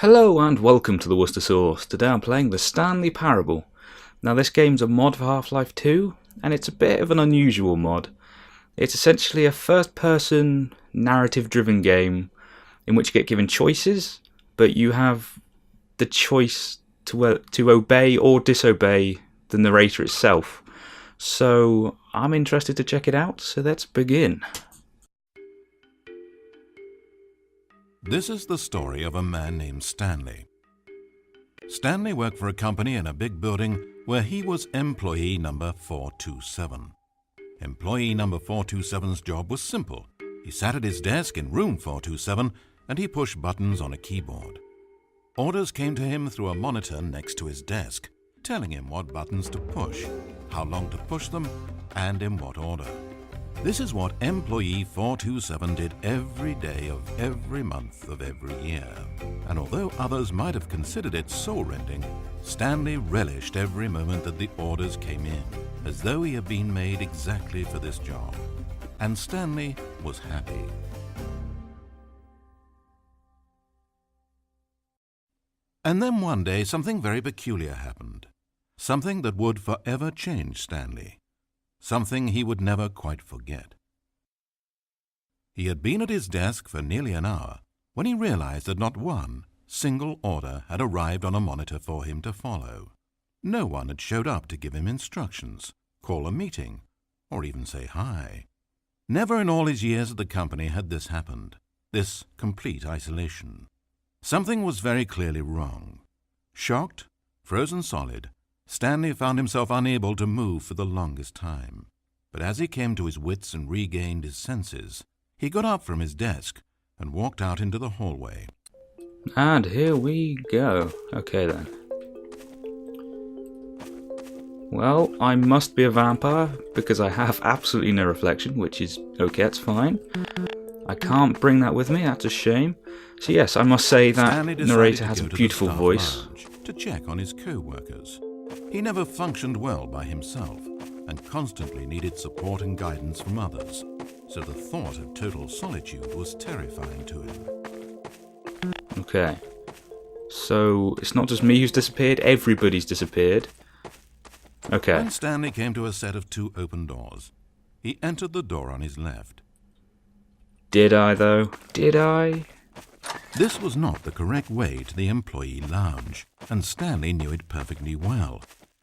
Hello and welcome to the WoosterSauce. Today I'm playing the Stanley Parable. Now this game's a mod for Half-Life 2, and it's a bit of an unusual mod. It's essentially a first-person, narrative-driven game in which you get given choices, but you have the choice to obey or disobey the narrator itself. So I'm interested to check it out, so let's begin. This is the story of a man named Stanley. Stanley worked for a company in a big building where he was employee number 427. Employee number 427's job was simple. He sat at his desk in room 427 and he pushed buttons on a keyboard. Orders came to him through a monitor next to his desk, telling him what buttons to push, how long to push them, and in what order. This is what employee 427 did every day of every month of every year. And although others might have considered it soul-rending, Stanley relished every moment that the orders came in, as though he had been made exactly for this job. And Stanley was happy. And then one day something very peculiar happened. Something that would forever change Stanley. Something he would never quite forget. He had been at his desk for nearly an hour when he realized that not one single order had arrived on a monitor for him to follow. No one had showed up to give him instructions, call a meeting, or even say hi. Never in all his years at the company had this happened, this complete isolation. Something was very clearly wrong. Shocked, frozen solid, Stanley found himself unable to move for the longest time. But as he came to his wits and regained his senses, he got up from his desk and walked out into the hallway. And here we go. Okay then. Well, I must be a vampire because I have absolutely no reflection, which is okay, it's fine. I can't bring that with me, that's a shame. So yes, I must say that narrator has a beautiful voice. To check on his co-workers. He never functioned well by himself and constantly needed support and guidance from others, so the thought of total solitude was terrifying to him. Okay, so it's not just me who's disappeared, everybody's disappeared. Okay. When Stanley came to a set of two open doors, he entered the door on his left. Did I though? Did I? This was not the correct way to the employee lounge, and Stanley knew it perfectly well.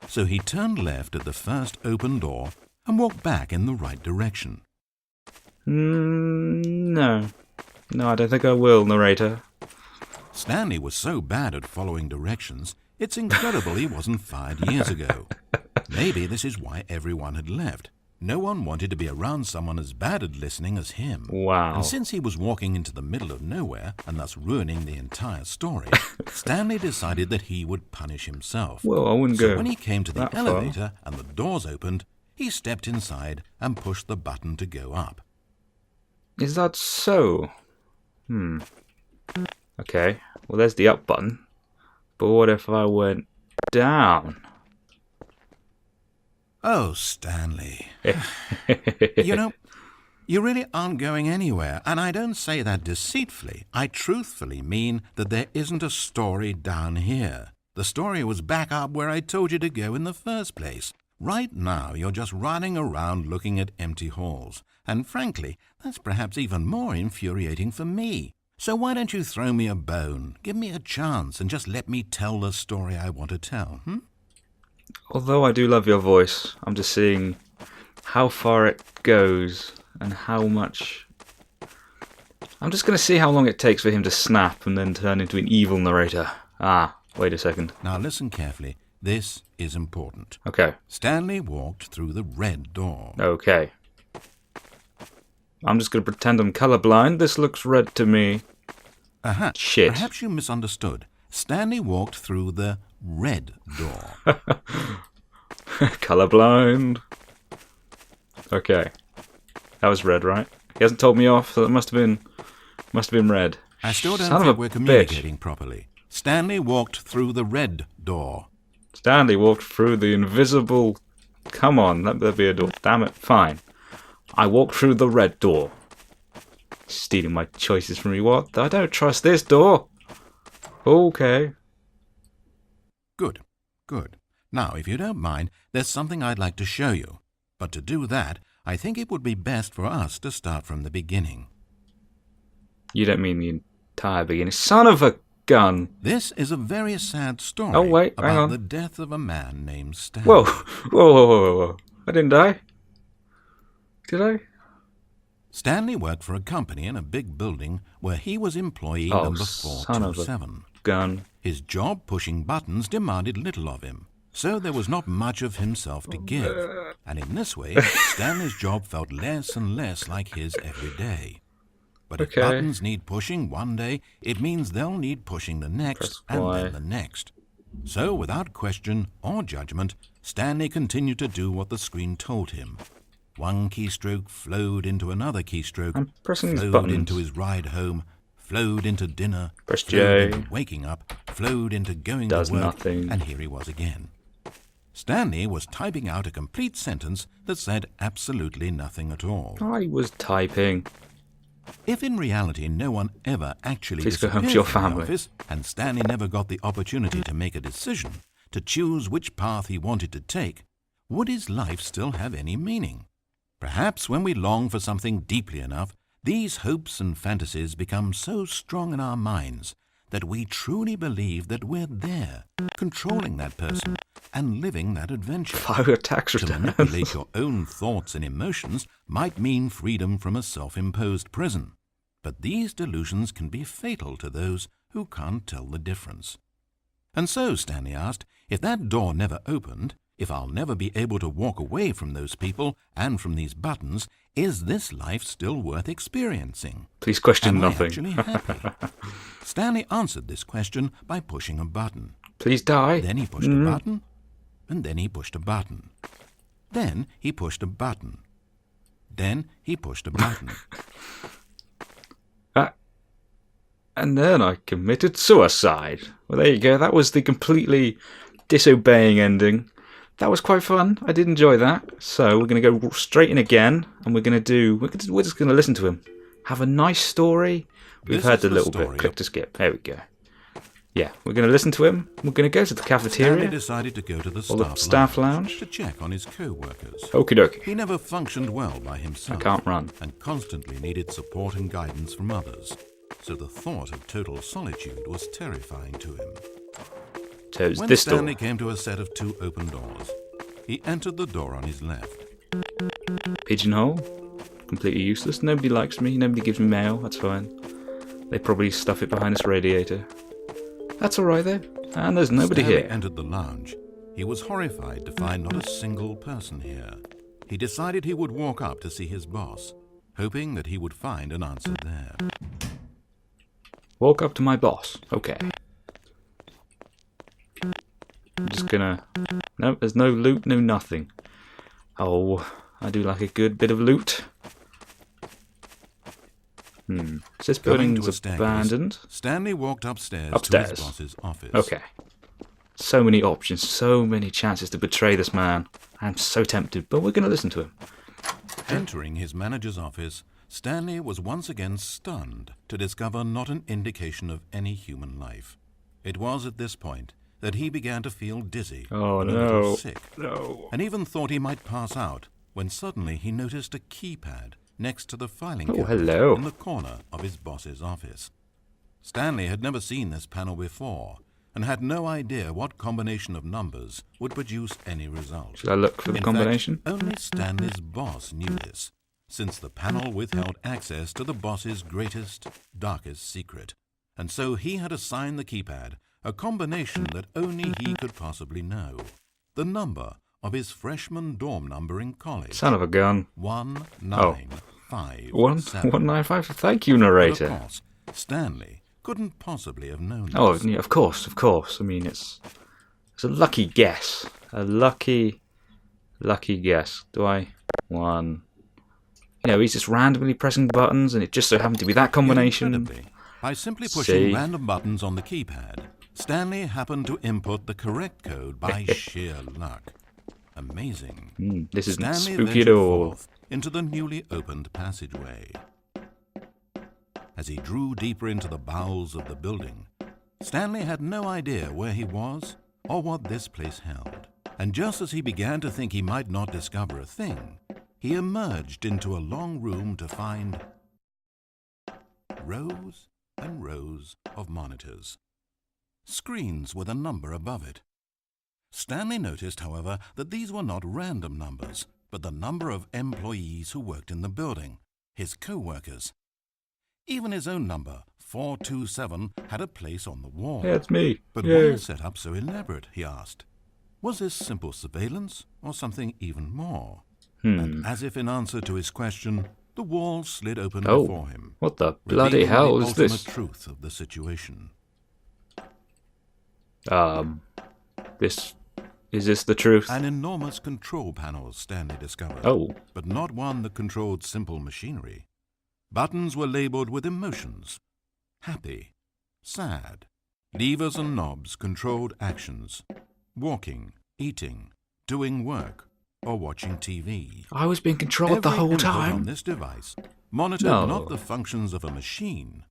So he turned left at the first open door and walked back in the right direction. No, I don't think I will, narrator. Stanley was so bad at following directions, it's incredible he wasn't fired years ago. Maybe this is why everyone had left. No one wanted to be around someone as bad at listening as him. Wow. And since he was walking into the middle of nowhere and thus ruining the entire story, Stanley decided that he would punish himself. Well, I wouldn't go So when he came to the that elevator and the doors opened, he stepped inside and pushed the button to go up. Is that so? Okay, well there's the up button. But what if I went down? Oh, Stanley. You know, you really aren't going anywhere, and I don't say that deceitfully. I truthfully mean that there isn't a story down here. The story was back up where I told you to go in the first place. Right now, you're just running around looking at empty halls, and frankly, that's perhaps even more infuriating for me. So why don't you throw me a bone, give me a chance, and just let me tell the story I want to tell, Although I do love your voice, I'm just seeing how far it goes and how much... I'm just going to see how long it takes for him to snap and then turn into an evil narrator. Ah, wait a second. Now listen carefully. This is important. Okay. Stanley walked through the red door. Okay. I'm just going to pretend I'm colorblind. This looks red to me. Aha. Shit. Perhaps you misunderstood. Stanley walked through the red door. Colorblind. Okay. That was red, right? He hasn't told me off, so it must have been red. I still don't Son of think a we're bitch. communicating properly. Stanley walked through the red door. Stanley walked through the invisible... Come on, that'd be a door. Damn it. Fine. I walked through the red door. Stealing my choices from me. What? I don't trust this door. Okay. Good, good. Now, if you don't mind, there's something I'd like to show you. But to do that, I think it would be best for us to start from the beginning. You don't mean the entire beginning. Son of a gun. This is a very sad story Oh, wait, hang about on. the death of a man named Stanley. Whoa. Whoa. I didn't die. Did I? Stanley worked for a company in a big building where he was employee number son of a 427. gun. His job pushing buttons demanded little of him, so there was not much of himself to give. And in this way, Stanley's job felt less and less like his every day. But if buttons need pushing one day, it means they'll need pushing the next and then the next. So, without question or judgment, Stanley continued to do what the screen told him. One keystroke flowed into another keystroke, I'm pressing these flowed buttons. into his ride home, flowed into dinner, Press flowed J. into waking up, flowed into going Does to work, nothing. and here he was again. Stanley was typing out a complete sentence that said absolutely nothing at all. I was typing. If in reality no one ever actually Please go disappeared home to your from the family. office, and Stanley never got the opportunity to make a decision, to choose which path he wanted to take, would his life still have any meaning? Perhaps when we long for something deeply enough, these hopes and fantasies become so strong in our minds that we truly believe that we're there, controlling that person and living that adventure. File a tax To return. manipulate your own thoughts and emotions might mean freedom from a self-imposed prison. But these delusions can be fatal to those who can't tell the difference. And so, Stanley asked, if that door never opened, if I'll never be able to walk away from those people and from these buttons, is this life still worth experiencing? Please question Am I nothing. actually happy? Stanley answered this question by pushing a button. Please die. Then he pushed a button, and then he pushed a button. Then he pushed a button. Then he pushed a button. And then I committed suicide. Well, there you go. That was the completely disobeying ending. That was quite fun. I did enjoy that. So we're going to go straight in again, and we're just going to listen to him. Have a nice story. We've heard the little bit. Click to skip. There we go. Yeah, we're going to listen to him. We're going to go to the Stanley cafeteria decided to go to the or the staff lounge. to check on his co-workers. Okie dokie. He never functioned well by I himself can't run. and constantly needed support and guidance from others. So the thought of total solitude was terrifying to him. So it's When this door. Stanley came to a set of 2 open doors, he entered the door on his left. Pigeonhole. Completely useless. Nobody likes me. Nobody gives me mail. That's fine. They probably stuff it behind this radiator. That's alright though. And there's nobody Stanley here. entered the lounge. He was horrified to find not a single person here. He decided he would walk up to see his boss, hoping that he would find an answer there. Walk up to my boss. Okay. I'm just gonna... No, there's no loot, no nothing. Oh, I do like a good bit of loot. So this Going to building's a staircase, abandoned. Stanley walked upstairs to Upstairs. his boss's office. Okay. So many options, so many chances to betray this man. I'm so tempted, but we're gonna listen to him. Entering his manager's office, Stanley was once again stunned to discover not an indication of any human life. It was at this point that he began to feel dizzy Oh and a little no. sick, No. and even thought he might pass out when suddenly he noticed a keypad next to the filing Oh, cabinet hello. in the corner of his boss's office. Stanley had never seen this panel before and had no idea what combination of numbers would produce any result. Should I look for the In combination? fact, only Stanley's boss knew this, since the panel withheld access to the boss's greatest, darkest secret. And so he had assigned the keypad a combination that only he could possibly know. The number of his freshman dorm number in college. Son of a gun. 195. 195. Thank you, But narrator. of course, Stanley couldn't possibly have known Oh, this. yeah, of course, of course. I mean, it's a lucky guess. A lucky guess. Do I? One. You know, he's just randomly pressing buttons, and it just so happened to be that combination. Incredibly, by simply pushing See? random buttons on the keypad, Stanley happened to input the correct code by sheer luck. Amazing. This isn't Stanley spooky at ventured all. forth into the newly opened passageway. As he drew deeper into the bowels of the building, Stanley had no idea where he was or what this place held. And just as he began to think he might not discover a thing, he emerged into a long room to find rows and rows of monitors. Screens with a number above it. Stanley noticed, however, that these were not random numbers, but the number of employees who worked in the building, his co-workers. Even his own number, 427, had a place on the wall. Yeah, it's me. But Yeah. why a setup so elaborate, he asked. Was this simple surveillance or something even more? And as if in answer to his question, the wall slid open before him. What the bloody revealing hell the is this? ultimate truth of the situation. Is this the truth? An enormous control panel, Stanley discovered. Oh. But not one that controlled simple machinery. Buttons were labeled with emotions. Happy, sad. Levers and knobs controlled actions. Walking, eating, doing work, or watching TV. I was being controlled the Every whole input time. on this device monitored No. not the functions of a machine,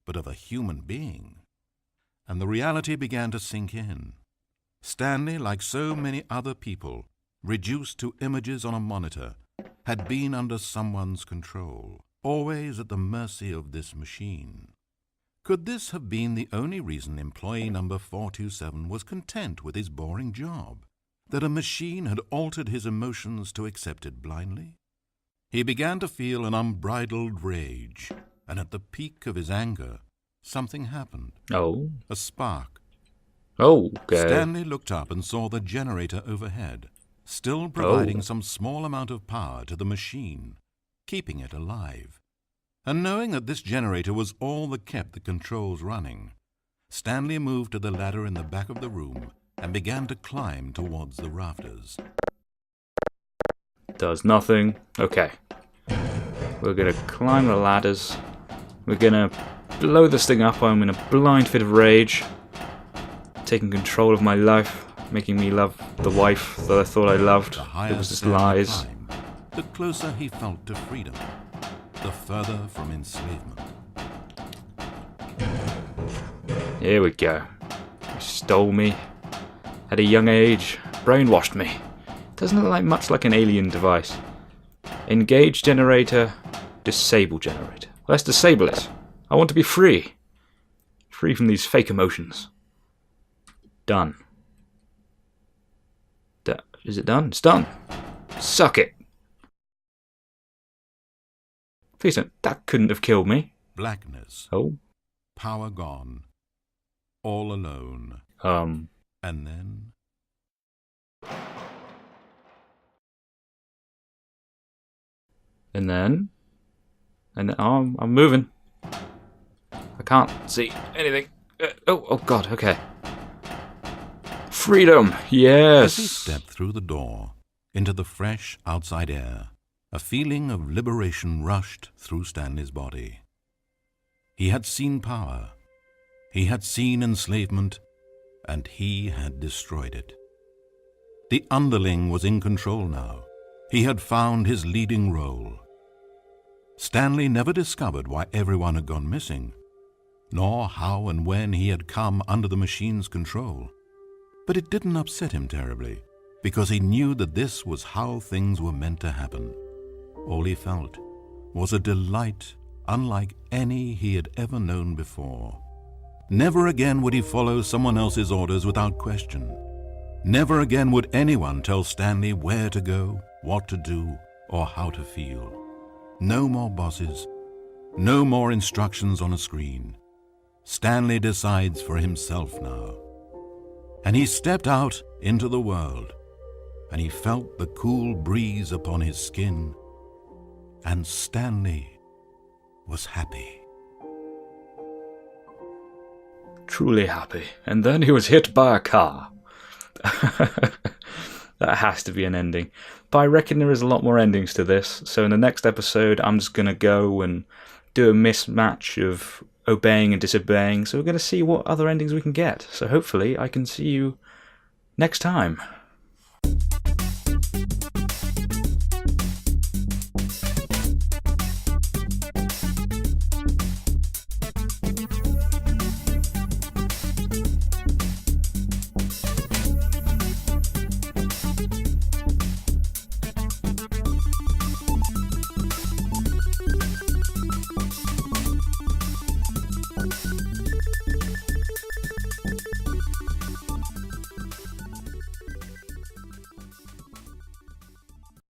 but of a human being. And the reality began to sink in. Stanley, like so many other people, reduced to images on a monitor, had been under someone's control, always at the mercy of this machine. Could this have been the only reason employee number 427 was content with his boring job? That a machine had altered his emotions to accept it blindly? He began to feel an unbridled rage, and at the peak of his anger, something happened. Oh. A spark. Oh, okay. Stanley looked up and saw the generator overhead, still providing some small amount of power to the machine, keeping it alive. And knowing that this generator was all that kept the controls running, Stanley moved to the ladder in the back of the room and began to climb towards the rafters. Does nothing. Okay. We're gonna climb the ladders. We're gonna blow this thing up. I'm in a blind fit of rage. Taking control of my life. Making me love the wife that I thought I loved. The It higher was just Stanley lies. climbed, the closer he felt to freedom, the further from enslavement. Here we go. You stole me. At a young age. Brainwashed me. Doesn't look like much like an alien device. Engage generator. Disable generator. Let's disable it. I want to be free. Free from these fake emotions. Done. Is it done? It's done. Suck it. Please don't. That couldn't have killed me. Blackness, Oh. power gone, all alone. And then And then oh, I'm moving. I can't see anything. Oh God. Okay. Freedom. as he Yes. stepped through the door into the fresh outside air, a feeling of liberation rushed through Stanley's body. He had seen power, he had seen enslavement, and he had destroyed it. The underling was in control now. He had found his leading role. Stanley never discovered why everyone had gone missing, nor how and when he had come under the machine's control. But it didn't upset him terribly, because he knew that this was how things were meant to happen. All he felt was a delight unlike any he had ever known before. Never again would he follow someone else's orders without question. Never again would anyone tell Stanley where to go, what to do, or how to feel. No more bosses, no more instructions on a screen. Stanley decides for himself now. And he stepped out into the world, and he felt the cool breeze upon his skin, and Stanley was happy. Truly happy. And then he was hit by a car. That has to be an ending. But I reckon there is a lot more endings to this. So in the next episode, I'm just going to go and do a mismatch of obeying and disobeying. So we're going to see what other endings we can get. So hopefully I can see you next time.